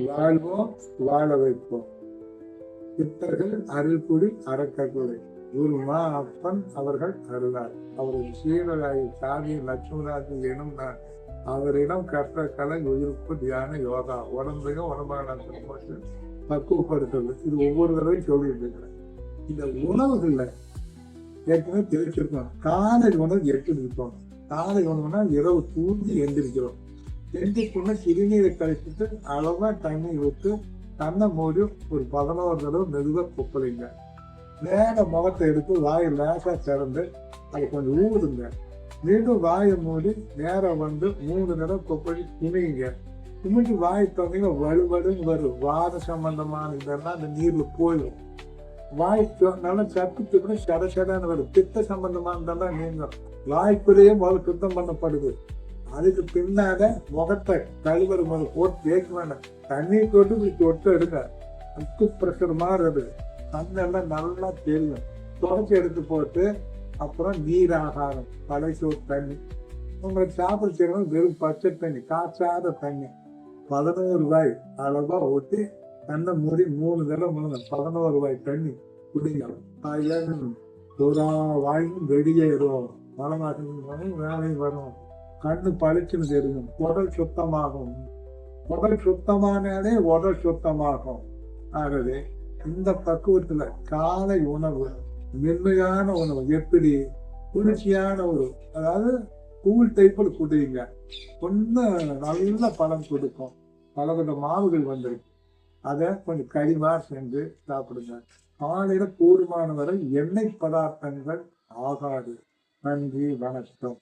வாழ்வோம், வாழ வைப்போம். சித்தர்கள் அருள்குடி அறக்கட்டளை குருமா அப்பன் அவர்கள் அருளார். அவரது சீடராகி சாமி லட்சுமணராஜ் எனும் அவரிடம் கற்ற கலை உயிர்ப்பு தியான யோகா உடம்பையும் உடம்பான பக்குவப்படுத்துறது. இது ஒவ்வொரு தடவையும் சொல்லிட்டு இருக்கிறேன். இந்த உணவுகள்ல ஏற்கனவே தெரிவிச்சிருக்கோம். காலை உணவு 8 இருக்கணும். காலை உணவுனா இரவு தூங்கி எந்திரிக்கிறோம். எந்திரிக்குள்ள சிறுநீரை கழிச்சிட்டு அளவா தண்ணி விட்டு கண்ணை மூடி ஒரு 11 தடவை மெதுவா கொப்பளிங்க. நேர முகத்தை எடுத்து வாயை லேசா திறந்து அதை கொஞ்சம் ஊதுங்க. மீண்டும் வாயை மூடி நேரம் வந்து 3 தடவை கொப்பளி குமிங்க. குமிஞ்சு வாயை தந்தீங்கன்னா வலுவலுன்னு வரும். வாத சம்பந்தமான இதெல்லாம் அந்த நீர்ல போயிடும். வாய் நல்லா சத்துட்டு கூட சடசடான்னு வரும். பித்த சம்பந்தமானதெல்லாம் நீங்க வாய்க்குள்ளேயே முதல்ல சுத்தம் பண்ணப்படுது. அதுக்கு பின்னால முகத்தை கழுவறு முதல் போட்டு தேய்க்க வேண்டாம். தண்ணி போட்டு இப்படி தொட்டு எடுங்க. அக்கு பிரஷர் மாறுறது கண்ணெல்லாம் நல்லா தெரியும். தொடச்சி எடுத்து போட்டு அப்புறம் நீர் ஆகாரம் பழைய சோறு தண்ணி. உங்களுக்கு சாப்பிட செய்யணும். வெறும் பச்சை தண்ணி காய்ச்சாத தண்ணி 11 வாய் அளவா ஊற்றி கண்ணை மூடி 3 தடவை முழுங்க. 11 வாய் தண்ணி குடிங்க. ஒரு வாயும் வெளியேறும். மலமாசம் வேலையும் வரும். கண்ணு பளிச்சுன்னு தெரியும். உடல் சுத்தமாகும். உடல் சுத்தமானாலே உடல் சுத்தமாகும். ஆகவே இந்த பக்குவத்துல காலை உணவு மென்மையான உணவு எப்படி குளிர்ச்சியான ஒரு அதாவது கூழ் டைப்பில் குடிங்க. கொஞ்சம் நல்ல பலன் கொடுக்கும். பலவித மாவுகள் வந்துருக்கு. அதை கொஞ்சம் கரிமா செஞ்சு சாப்பிடுங்க. காலையில கூடுமான வரை எண்ணெய் பதார்த்தங்கள் ஆகாது. நன்றி, வணக்கம்.